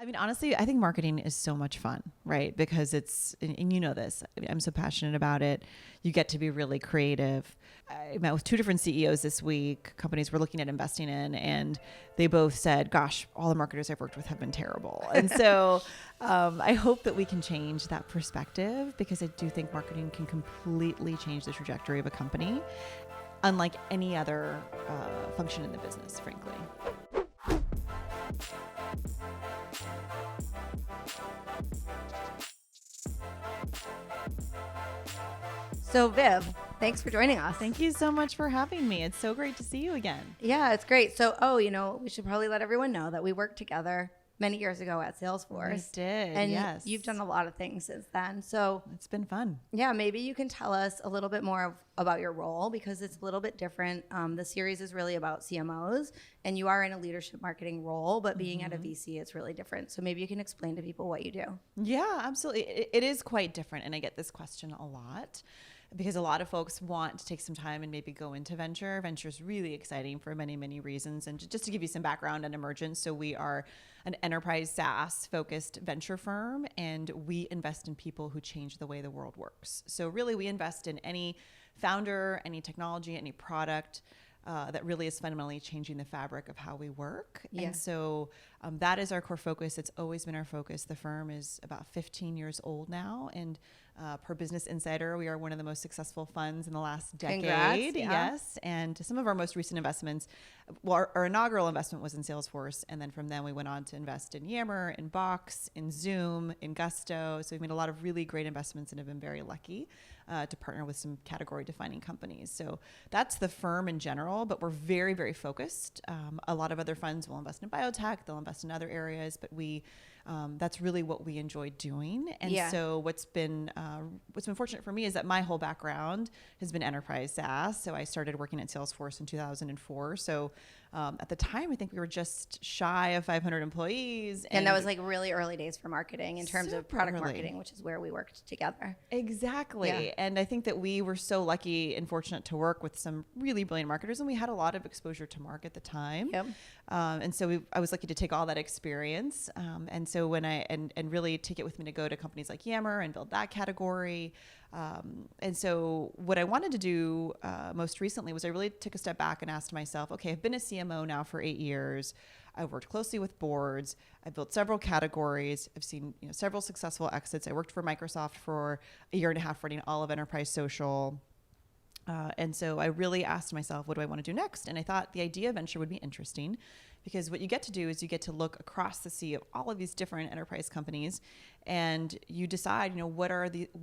I mean, honestly, I think marketing is so much fun, right? Because and you know this, I mean, I'm so passionate about it. You get to be really creative. I met with two different CEOs this week, companies we're looking at investing in, and they both said, gosh, all the marketers I've worked with have been terrible. And so I hope that we can change that perspective, because I do think marketing can completely change the trajectory of a company, unlike any other function in the business, frankly. So Viv, thanks for joining us. Thank you so much for having me. It's so great to see you again. Yeah, it's great. So, we should probably let everyone know that we worked together many years ago at Salesforce. We did, and yes. you've done a lot of things since then. So It's been fun. yeah, maybe you can tell us a little bit more about your role, because it's a little bit different. The series is really about CMOs, and you are in a leadership marketing role, but being at a VC, it's really different. So maybe you can explain to people what you do. Yeah, absolutely. It is quite different. And I get this question a lot, because a lot of folks want to take some time and maybe go into venture. Venture is really exciting for many, many reasons. And just to give you some background on Emergence, so we are an enterprise SaaS focused venture firm, and we invest in people who change the way the world works. So really, we invest in any founder, any technology, any product that really is fundamentally changing the fabric of how we work. Yeah. And so that is our core focus. It's always been our focus. The firm is about 15 years old now, and per Business Insider, we are one of the most successful funds in the last decade. Congrats, yeah. Yes. And some of our most recent investments, well, our inaugural investment was in Salesforce. And then from then we went on to invest in Yammer, in Box, in Zoom, in Gusto. So we've made a lot of really great investments and have been very lucky to partner with some category defining companies. So that's the firm in general, but we're very, very focused. A lot of other funds will invest in biotech, they'll invest in other areas, but that's really what we enjoy doing. And Yeah. so what's been fortunate for me is that my whole background has been enterprise SaaS. So I started working at Salesforce in 2004. So at the time, I think we were just shy of 500 employees. And that was like really early days for marketing in terms of Super product early. marketing, which is where we worked together. Exactly. Yeah. And I think that we were so lucky and fortunate to work with some really brilliant marketers, and we had a lot of exposure to market at the time. Yep. And so I was lucky to take all that experience. And so when and really take it with me to go to companies like Yammer and build that category. And so what I wanted to do most recently was I really took a step back and asked myself, okay, I've been a CMO now for 8 years. I've worked closely with boards. I've built several categories. I've seen several successful exits. I worked for Microsoft for a year and a half running all of enterprise social. And so I really asked myself, what do I want to do next? And I thought the idea of venture would be interesting, because what you get to do is you get to look across the sea of all of these different enterprise companies, and you decide,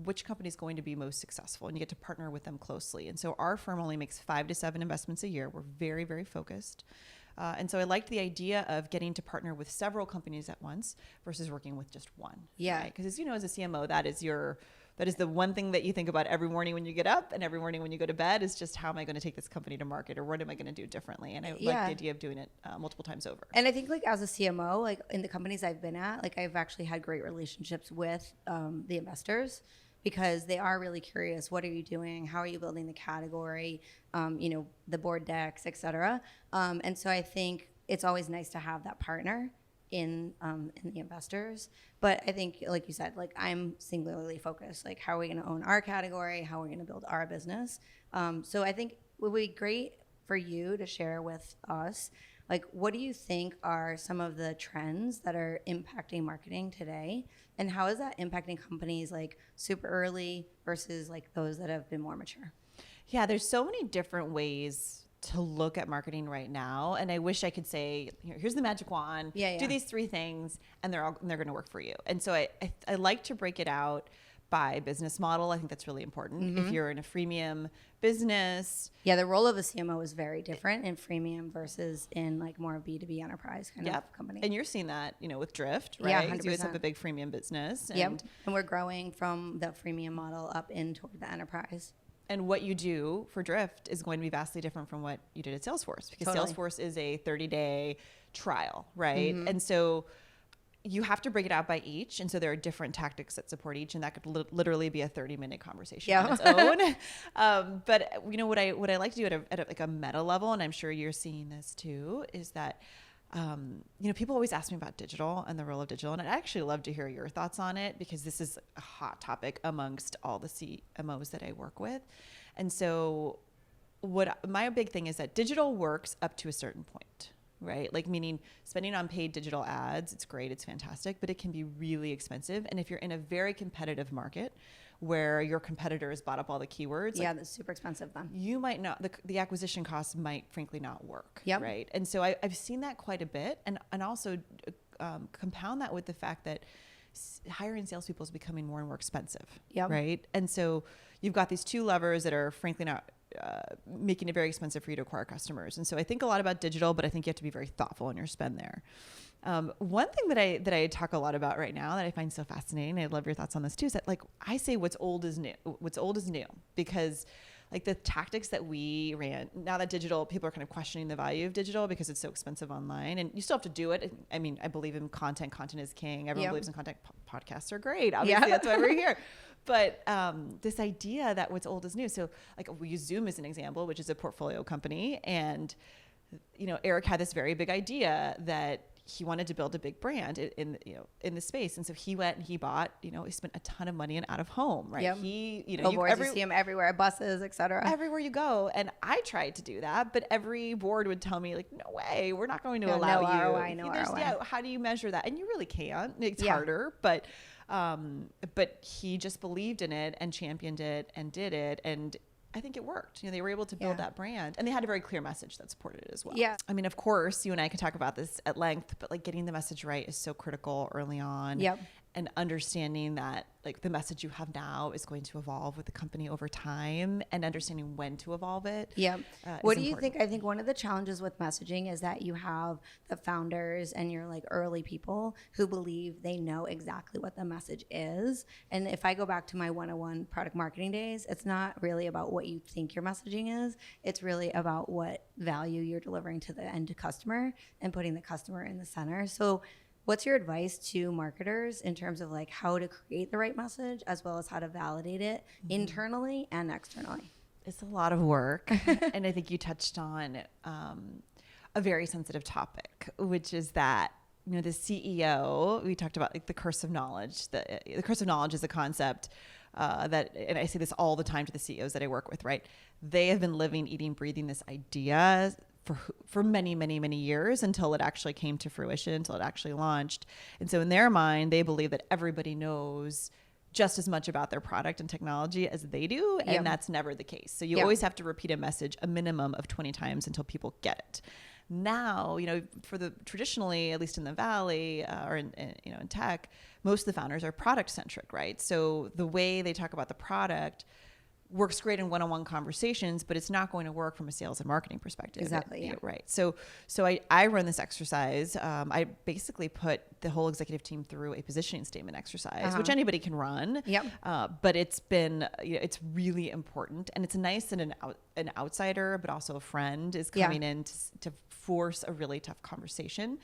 which company is going to be most successful, and you get to partner with them closely. And so our firm only makes 5 to 7 investments a year. We're very, very focused. And so I liked the idea of getting to partner with several companies at once versus working with just one. Yeah. Because as you know, as a CMO, that is the one thing that you think about every morning when you get up and every morning when you go to bed, is just, how am I going to take this company to market, or what am I going to do differently? And I like the idea of doing it multiple times over. And I think like as a CMO, like in the companies I've been at, like I've actually had great relationships with the investors, because they are really curious. What are you doing? How are you building the category? The board decks, et cetera. And so I think it's always nice to have that partner in the investors. But I think, like you said, like I'm singularly focused, like how are we going to own our category? How are we going to build our business? So I think it would be great for you to share with us, like, what do you think are some of the trends that are impacting marketing today? And how is that impacting companies like super early versus like those that have been more mature? Yeah, there's so many different ways to look at marketing right now, and I wish I could say, here's the magic wand. Yeah. Do these 3 things, and they're going to work for you. And so I like to break it out by business model. I think that's really important. Mm-hmm. If you're in a freemium business, Yeah, the role of a CMO is very different in freemium versus in like more B2B enterprise kind of company. And you're seeing that, with Drift, right? Yeah, 'Cause you guys have 100%. a big freemium business. Yep, and we're growing from the freemium model up in toward the enterprise. And what you do for Drift is going to be vastly different from what you did at Salesforce, because Totally. Salesforce is a 30-day trial, right? Mm-hmm. And so you have to break it out by each. And so there are different tactics that support each, and that could literally be a 30-minute conversation on its own. But what I like to do at a like a meta level, and I'm sure you're seeing this too, is that People always ask me about digital and the role of digital, and I'd actually love to hear your thoughts on it because this is a hot topic amongst all the CMOs that I work with. And so my big thing is that digital works up to a certain point, right? Like meaning spending on paid digital ads, it's great, it's fantastic, but it can be really expensive. And if you're in a very competitive market where your competitor has bought up all the keywords, that's super expensive then. You might not, the acquisition costs might frankly not work, Yep. right? And so I've seen that quite a bit, and also compound that with the fact that hiring salespeople is becoming more and more expensive, Yep. right? And so you've got these two levers that are frankly not making it very expensive for you to acquire customers. And so I think a lot about digital, but I think you have to be very thoughtful in your spend there. One thing that I talk a lot about right now that I find so fascinating, I love your thoughts on this too, is that like I say what's old is new, because like the tactics that we ran, now that digital, people are kind of questioning the value of digital because it's so expensive online, and you still have to do it. I mean, I believe in content. Content is king. Everyone believes in content. Podcasts are great. Obviously, that's why we're here. But this idea that what's old is new. So like we use Zoom as an example, which is a portfolio company. And, Eric had this very big idea that he wanted to build a big brand in the space. And so he went and he bought, he spent a ton of money in out of home, right? Yep. You see him everywhere, buses, etc. Everywhere you go. And I tried to do that, but every board would tell me like, no way, we're not going to allow you. ROI, no ROI. Yeah, how do you measure that? And you really can't. It's harder, but he just believed in it and championed it and did it. And I think it worked. They were able to build that brand, and they had a very clear message that supported it as well. Yeah. I mean, of course, you and I could talk about this at length, but like getting the message right is so critical early on. Yep. And understanding that like the message you have now is going to evolve with the company over time, and understanding when to evolve it. Yeah. What do you think? I think one of the challenges with messaging is that you have the founders and your like early people who believe they know exactly what the message is. And if I go back to my 101 product marketing days, it's not really about what you think your messaging is. It's really about what value you're delivering to the end customer and putting the customer in the center. So what's your advice to marketers in terms of like how to create the right message as well as how to validate it internally and externally? It's a lot of work. And I think you touched on a very sensitive topic, which is that, the CEO, we talked about like the curse of knowledge. The curse of knowledge is a concept that, and I say this all the time to the CEOs that I work with, right? They have been living, eating, breathing this idea for many, many, many years until it actually came to fruition, until it actually launched. And so in their mind, they believe that everybody knows just as much about their product and technology as they do. And that's never the case. So you always have to repeat a message a minimum of 20 times until people get it. Now, traditionally, at least in the Valley or in tech, most of the founders are product centric, right? So the way they talk about the product works great in one-on-one conversations, but it's not going to work from a sales and marketing perspective. Exactly. Yeah. Right. So I run this exercise. I basically put the whole executive team through a positioning statement exercise, which anybody can run. Yep. But it's been, it's really important, and it's nice that an outsider, but also a friend is coming in to force a really tough conversation.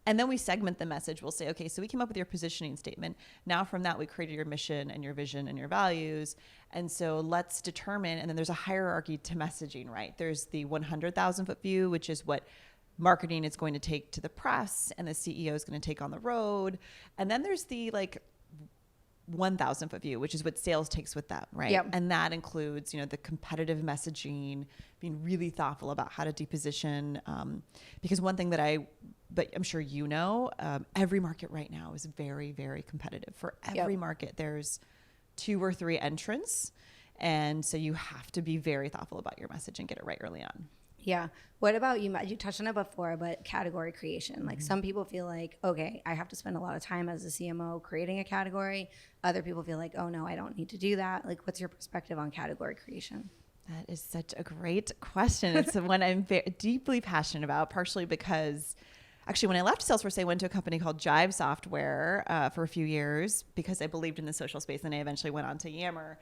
And then we segment the message. We'll say, okay, so we came up with your positioning statement. Now from that, we created your mission and your vision and your values. And so let's determine, and then there's a hierarchy to messaging, right? There's the 100,000 foot view, which is what marketing is going to take to the press and the CEO is going to take on the road. And then there's the 1,000 foot view, which is what sales takes with them, right? Yep. And that includes, the competitive messaging, being really thoughtful about how to deposition. Because one thing but I'm sure every market right now is very, very competitive. For every market, there's 2 or 3 entrants. And so you have to be very thoughtful about your message and get it right early on. Yeah. What about you touched on it before, but category creation. Like some people feel like, okay, I have to spend a lot of time as a CMO creating a category. Other people feel like, oh no, I don't need to do that. Like, what's your perspective on category creation? That is such a great question. It's one I'm deeply passionate about, partially because actually when I left Salesforce, I went to a company called Jive Software for a few years because I believed in the social space, and I eventually went on to Yammer.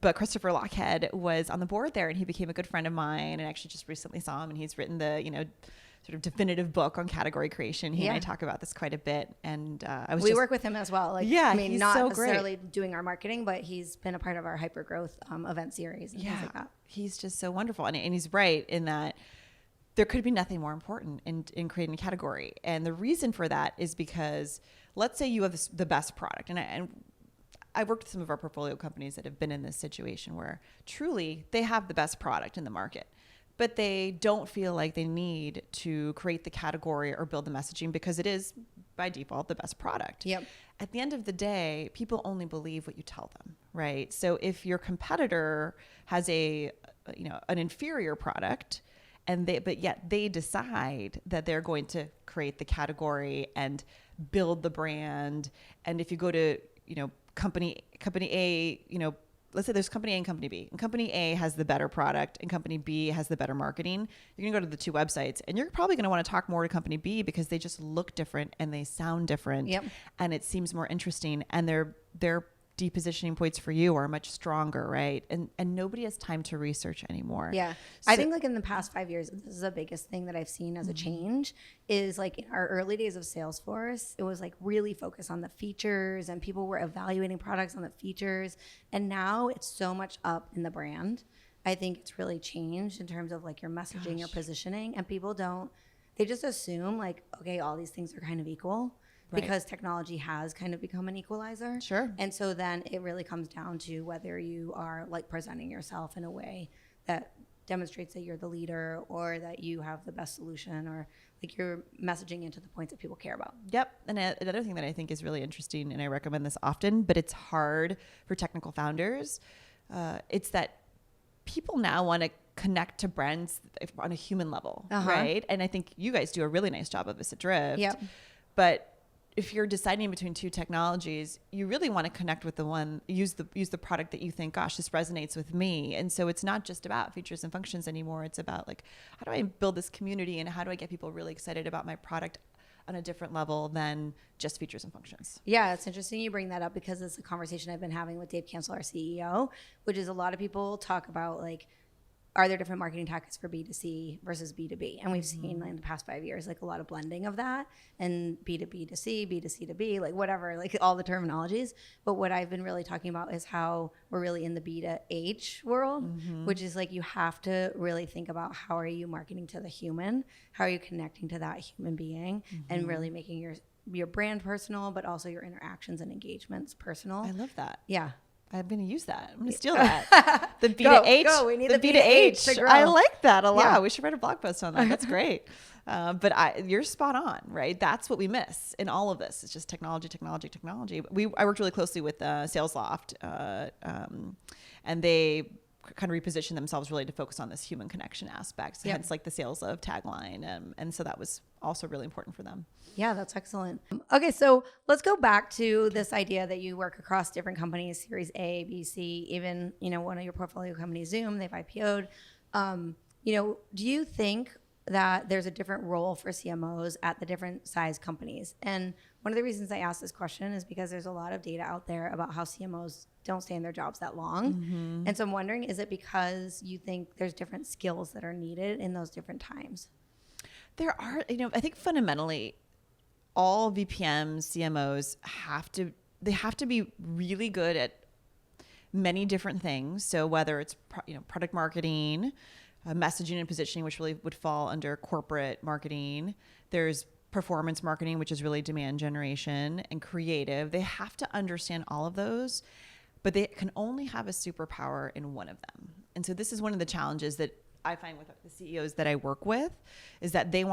But Christopher Lochhead was on the board there, and he became a good friend of mine, and actually just recently saw him, and he's written the, sort of definitive book on category creation. He and I talk about this quite a bit. And we work with him as well. He's not so necessarily great. Doing our marketing, but he's been a part of our hyper growth event series and things like that. He's just so wonderful. And he's right in that there could be nothing more important in creating a category. And the reason for that is because let's say you have the best product. And I worked with some of our portfolio companies that have been in this situation where truly they have the best product in the market, but they don't feel like they need to create the category or build the messaging because it is by default the best product. Yep. At the end of the day, people only believe what you tell them, right? So if your competitor has an inferior product, but yet they decide that they're going to create the category and build the brand. And if you go to, company A, let's say there's company A and company B, and company A has the better product and company B has the better marketing, you're gonna go to the two websites and you're probably gonna want to talk more to company B because they just look different and they sound different. Yep. And it seems more interesting, and their depositioning points for you are much stronger, right? And nobody has time to research anymore. Yeah. So, I think like in the past 5 years, this is the biggest thing that I've seen as a change is like in our early days of Salesforce, it was like really focused on the features and people were evaluating products on the features. And now it's so much up in the brand. I think it's really changed in terms of like your messaging, your positioning, and people they just assume like, okay, all these things are kind of equal. Right. Because technology has kind of become an equalizer. Sure. And so then it really comes down to whether you are like presenting yourself in a way that demonstrates that you're the leader or that you have the best solution or like you're messaging into the points that people care about. Yep. And another thing that I think is really interesting, and I recommend this often, but it's hard for technical founders, it's that people now want to connect to brands on a human level, right? And I think you guys do a really nice job of this at Drift. Yep. But if you're deciding between two technologies, you really want to connect with the one, use the product that you think, gosh, this resonates with me. And so it's not just about features and functions anymore. It's about like, how do I build this community and how do I get people really excited about my product on a different level than just features and functions? Yeah, it's interesting you bring that up because it's a conversation I've been having with Dave Cancel, our CEO, which is a lot of people talk about like, are there different marketing tactics for B2C versus B2B? And we've seen like, in the past 5 years, like a lot of blending of that and B2B to C, B2C to B, like whatever, like all the terminologies. But what I've been really talking about is how we're really in the B2H world, which is like you have to really think about how are you marketing to the human? How are you connecting to that human being and really making your brand personal, but also your interactions and engagements personal. I love that. Yeah. I'm going to use that. I'm going to steal that. The B2H. Go. We need the B2H. to grow. I like that a lot. Yeah. We should write a blog post on that. That's great. But you're spot on, right? That's what we miss in all of this. It's just technology. I worked really closely with SalesLoft, and they kind of repositioned themselves really to focus on this human connection aspect. So hence like the Sales Love tagline. And so that was also really important for them. Yeah, that's excellent. Okay, so let's go back to this idea that you work across different companies, Series A, B, C, even, one of your portfolio companies, Zoom, they've IPO'd. Do you think that there's a different role for CMOs at the different size companies? And one of the reasons I ask this question is because there's a lot of data out there about how CMOs don't stay in their jobs that long. And so I'm wondering, is it because you think there's different skills that are needed in those different times? There are, I think fundamentally all VPMs, CMOs have to be really good at many different things. So whether it's product marketing, messaging and positioning, which really would fall under corporate marketing. There's performance marketing, which is really demand generation, and creative. They have to understand all of those, but they can only have a superpower in one of them. And so this is one of the challenges that I find with the CEOs that I work with is that they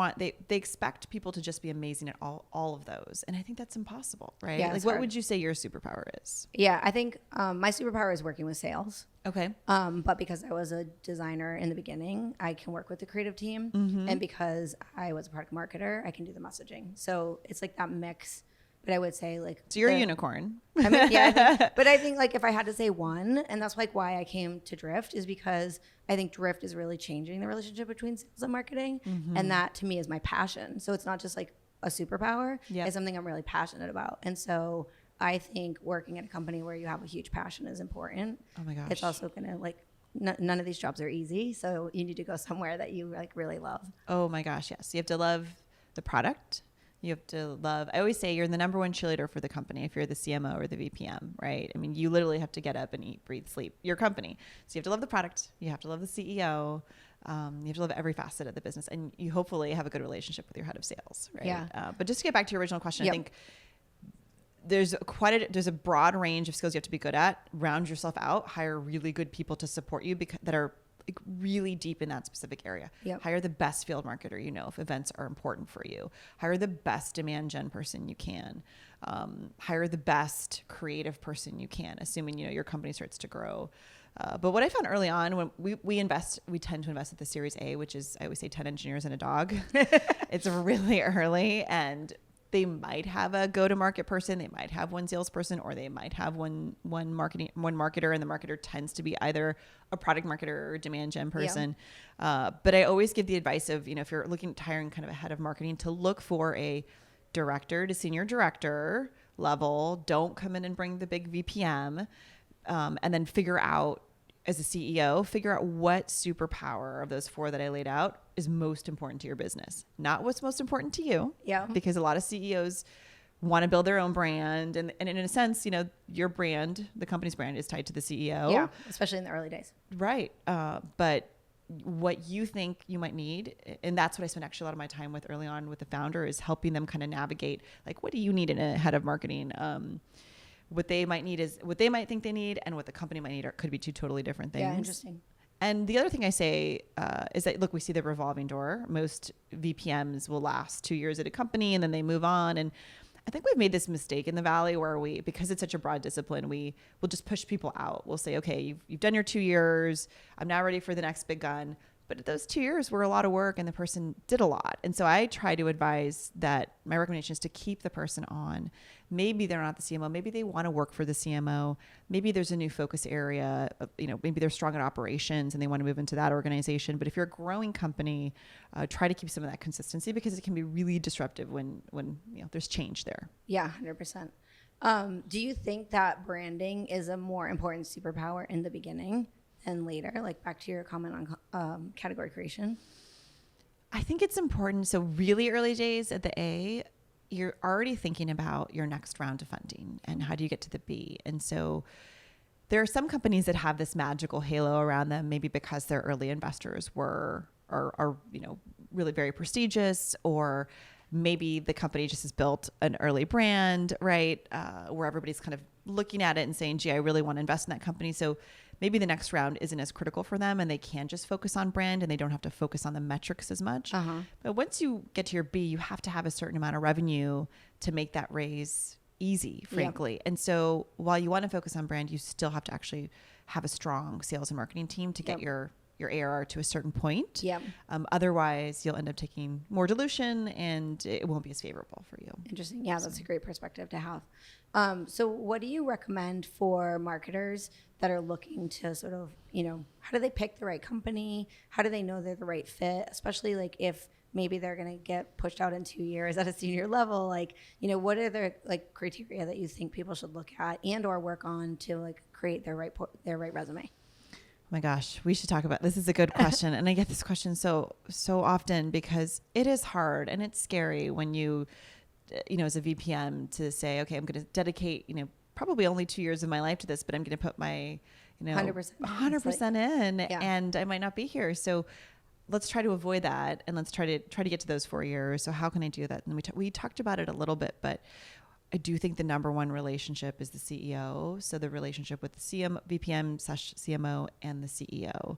expect people to just be amazing at all of those. And I think that's impossible, right? Yeah, like what would you say your superpower is? Yeah, I think my superpower is working with sales. Okay. But because I was a designer in the beginning, I can work with the creative team. And because I was a product marketer, I can do the messaging. So it's like that mix. But I would say like... So you're a unicorn. I mean, yeah. But I think like if I had to say one, and that's like why I came to Drift, is because I think Drift is really changing the relationship between sales and marketing. And that to me is my passion. So it's not just like a superpower. It's something I'm really passionate about. And so I think working at a company where you have a huge passion is important. Oh my gosh. It's also going to like... None of these jobs are easy. So you need to go somewhere that you like really love. Oh my gosh, yes. You have to love the product. You have to love, I always say you're the number one cheerleader for the company if you're the CMO or the VPM, right? I mean, you literally have to get up and eat, breathe, sleep your company. So you have to love the product. You have to love the CEO. You have to love every facet of the business, and you hopefully have a good relationship with your head of sales, right? Yeah. But just to get back to your original question, Yep. I think there's a broad range of skills you have to be good at. Round yourself out, hire really good people to support you that are like really deep in that specific area. Yep. Hire the best field marketer, if events are important for you. Hire the best demand gen person you can. Hire the best creative person you can, assuming, your company starts to grow. But what I found early on, when we tend to invest at the Series A, which is, I always say 10 engineers and a dog. It's really early, and they might have a go-to-market person, they might have one salesperson, or they might have one marketer, and the marketer tends to be either a product marketer or a demand gen person. Yeah. But I always give the advice of, if you're looking at hiring kind of a head of marketing, to look for a director to senior director level. Don't come in and bring the big VPM, and then figure out, as a CEO, figure out what superpower of those 4 that I laid out is most important to your business, not what's most important to you. Yeah. Because a lot of CEOs want to build their own brand. And in a sense, your brand, the company's brand, is tied to the CEO. Yeah, especially in the early days. Right. But what you think you might need, and that's what I spent actually a lot of my time with early on with the founder, is helping them kind of navigate, like, what do you need in a head of marketing? What they might need is what they might think they need, and what the company might need could be 2 totally different things. Yeah, interesting. And the other thing I say is that, look, we see the revolving door. Most VPMs will last 2 years at a company and then they move on. And I think we've made this mistake in the Valley where because it's such a broad discipline, we will just push people out. We'll say, okay, you've done your 2 years. I'm now ready for the next big gun. But those 2 years were a lot of work, and the person did a lot. And so I try to advise that my recommendation is to keep the person on. Maybe they're not the CMO. Maybe they want to work for the CMO. Maybe there's a new focus area. Maybe they're strong at operations and they want to move into that organization. But if you're a growing company, try to keep some of that consistency, because it can be really disruptive when there's change there. Yeah, 100%. Do you think that branding is a more important superpower in the beginning and later, like back to your comment on category creation? I think it's important. So really early days at the A, you're already thinking about your next round of funding and how do you get to the B. And so there are some companies that have this magical halo around them, maybe because their early investors are really very prestigious, or maybe the company just has built an early brand, right? Where everybody's kind of looking at it and saying, gee, I really want to invest in that company. So maybe the next round isn't as critical for them, and they can just focus on brand and they don't have to focus on the metrics as much. Uh-huh. But once you get to your B, you have to have a certain amount of revenue to make that raise easy, frankly. Yep. And so while you want to focus on brand, you still have to actually have a strong sales and marketing team to get your ARR to a certain point. Yep. Otherwise, you'll end up taking more dilution and it won't be as favorable for you. Interesting. Yeah, that's a great perspective to have. So what do you recommend for marketers that are looking to sort of, how do they pick the right company? How do they know they're the right fit? Especially like if maybe they're going to get pushed out in 2 years at a senior level, what are the criteria that you think people should look at and or work on to create their right resume? Oh my gosh, we should talk about this. Is a good question. And I get this question so often because it is hard and it's scary when you as a VPM to say, okay, I'm going to dedicate, probably only 2 years of my life to this, but I'm going to put my, 100% in, and I might not be here. So let's try to avoid that. And let's try to get to those 4 years. So how can I do that? And we talked about it a little bit, but I do think the number one relationship is the CEO. So the relationship with the VPM/CMO and the CEO.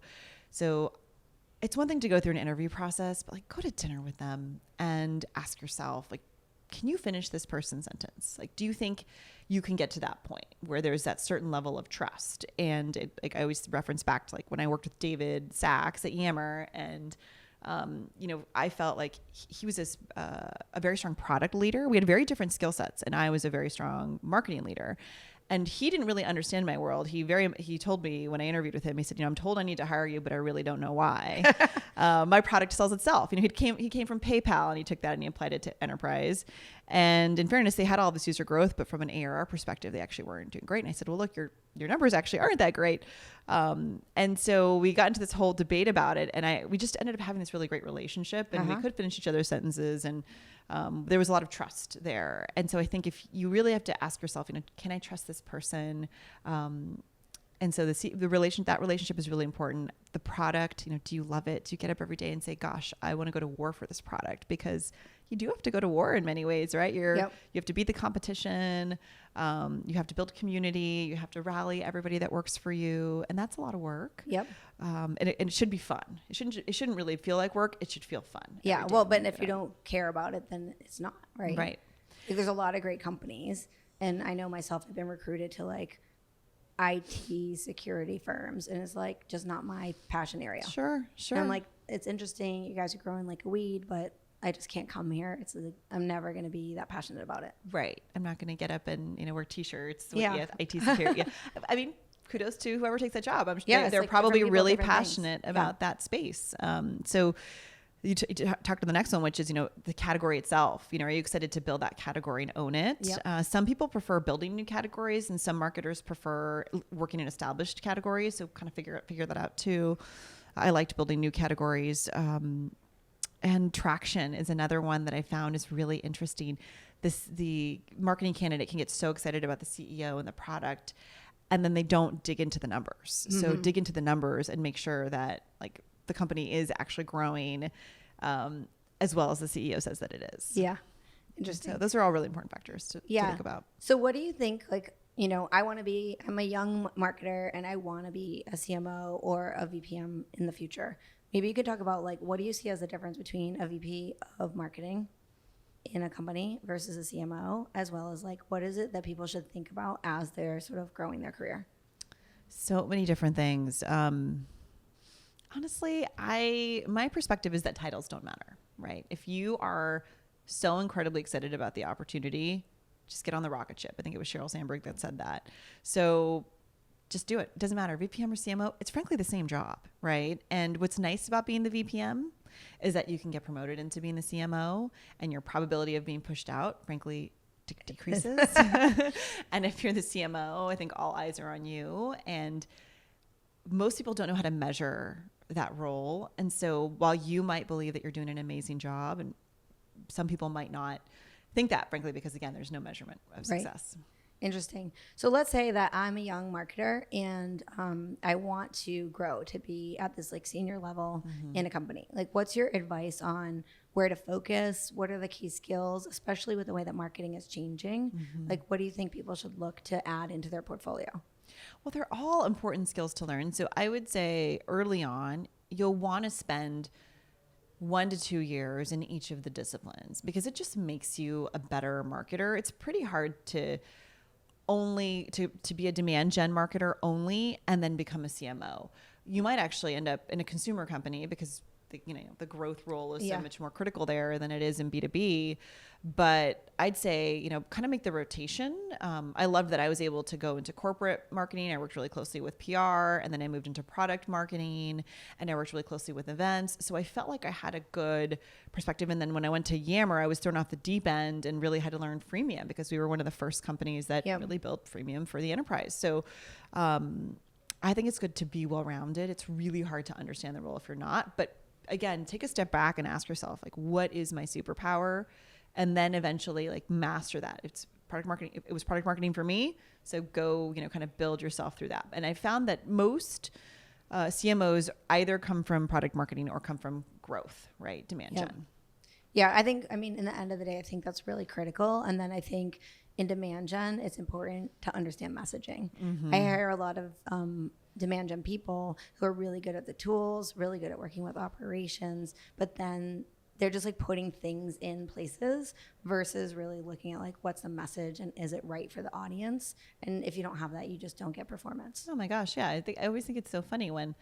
So it's one thing to go through an interview process, but go to dinner with them and ask yourself, can you finish this person's sentence? Do you think you can get to that point where there's that certain level of trust? And I always reference back to when I worked with David Sachs at Yammer, and I felt like he was a very strong product leader. We had very different skill sets, and I was a very strong marketing leader. And he didn't really understand my world. He told me when I interviewed with him, he said, I'm told I need to hire you, but I really don't know why. My product sells itself. He came from PayPal, and he took that and he applied it to enterprise. And in fairness, they had all this user growth, but from an ARR perspective, they actually weren't doing great. And I said, well, look, your numbers actually aren't that great. And so we got into this whole debate about it, and we just ended up having this really great relationship, and we could finish each other's sentences, and there was a lot of trust there. And so I think if you really have to ask yourself, can I trust this person? And so that relationship is really important. the product, do you love it? Do you get up every day and say, gosh, I want to go to war for this product? Because you do have to go to war in many ways, right? You have to beat the competition. You have to build community. You have to rally everybody that works for you. And that's a lot of work. Yep. And it should be fun. It shouldn't really feel like work. It should feel fun. Yeah. Well, but if you don't care about it, then it's not, right? Right. There's a lot of great companies. And I know myself, I've been recruited to like IT security firms, and it's like just not my passion area. Sure. And I'm like, it's interesting. You guys are growing like a weed, but I just can't come here. I'm never going to be that passionate about it. Right. I'm not going to get up and, wear t-shirts with IT security. I mean, kudos to whoever takes that job. They're like probably really passionate about that space. So you talk to the next one, which is, the category itself. Are you excited to build that category and own it? Yep. Some people prefer building new categories, and some marketers prefer working in established categories. So kind of figure that out too. I liked building new categories. And traction is another one that I found is really interesting. The marketing candidate can get so excited about the CEO and the product, and then they don't dig into the numbers. Mm-hmm. So dig into the numbers and make sure that like the company is actually growing, as well as the CEO says that it is. Yeah. Interesting. So those are all really important factors to think about. So what do you think, like, I'm a young marketer and I want to be a CMO or a VPM in the future. Maybe you could talk about like, what do you see as the difference between a VP of marketing in a company versus a CMO, as well as like, what is it that people should think about as they're sort of growing their career? So many different things. Honestly, my perspective is that titles don't matter, right? If you are so incredibly excited about the opportunity, just get on the rocket ship. I think it was Sheryl Sandberg that said that. So just do it. It doesn't matter, VPM or CMO, it's frankly the same job, right? And what's nice about being the VPM is that you can get promoted into being the CMO, and your probability of being pushed out, frankly, decreases. And if you're the CMO, I think all eyes are on you. And most people don't know how to measure that role. And so while you might believe that you're doing an amazing job, and some people might not think that, frankly, because again, there's no measurement of success. Right. Interesting. So let's say that I'm a young marketer and I want to grow to be at this like senior level in a company. Like, what's your advice on where to focus? What are the key skills, especially with the way that marketing is changing? Like, what do you think people should look to add into their portfolio? Well, they're all important skills to learn. So I would say early on, you'll want to spend 1 to 2 years in each of the disciplines, because it just makes you a better marketer. It's pretty hard to be a demand gen marketer only and then become a CMO. You might actually end up in a consumer company because the growth role is so much more critical there than it is in B2B. But I'd say, kind of make the rotation. I loved that I was able to go into corporate marketing. I worked really closely with PR, and then I moved into product marketing, and I worked really closely with events. So I felt like I had a good perspective. And then when I went to Yammer, I was thrown off the deep end and really had to learn freemium, because we were one of the first companies that really built freemium for the enterprise. So I think it's good to be well-rounded. It's really hard to understand the role if you're not. But again, take a step back and ask yourself, like, what is my superpower? And then eventually like master that. It's product marketing. It was product marketing for me. So go, kind of build yourself through that. And I found that most CMOs either come from product marketing or come from growth, right? Demand gen. Yeah, in the end of the day, I think that's really critical. And then I think in demand gen, it's important to understand messaging. I hear a lot of demand gen people who are really good at the tools, really good at working with operations, but then they're just like putting things in places versus really looking at like, what's the message and is it right for the audience? And if you don't have that, you just don't get performance. Oh my gosh. Yeah. I always think it's so funny when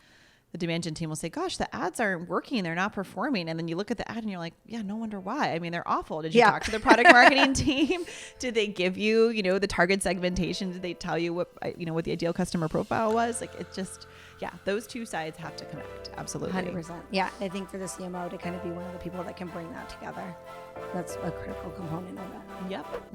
the demand gen team will say, gosh, the ads aren't working. They're not performing. And then you look at the ad and you're like, yeah, no wonder why. I mean, they're awful. Did you talk to the product marketing team? Did they give you, the target segmentation? Did they tell you what the ideal customer profile was? Like, it just, those two sides have to connect. Absolutely. 100%. Yeah. I think for the CMO to kind of be one of the people that can bring that together, that's a critical component of that. Yep.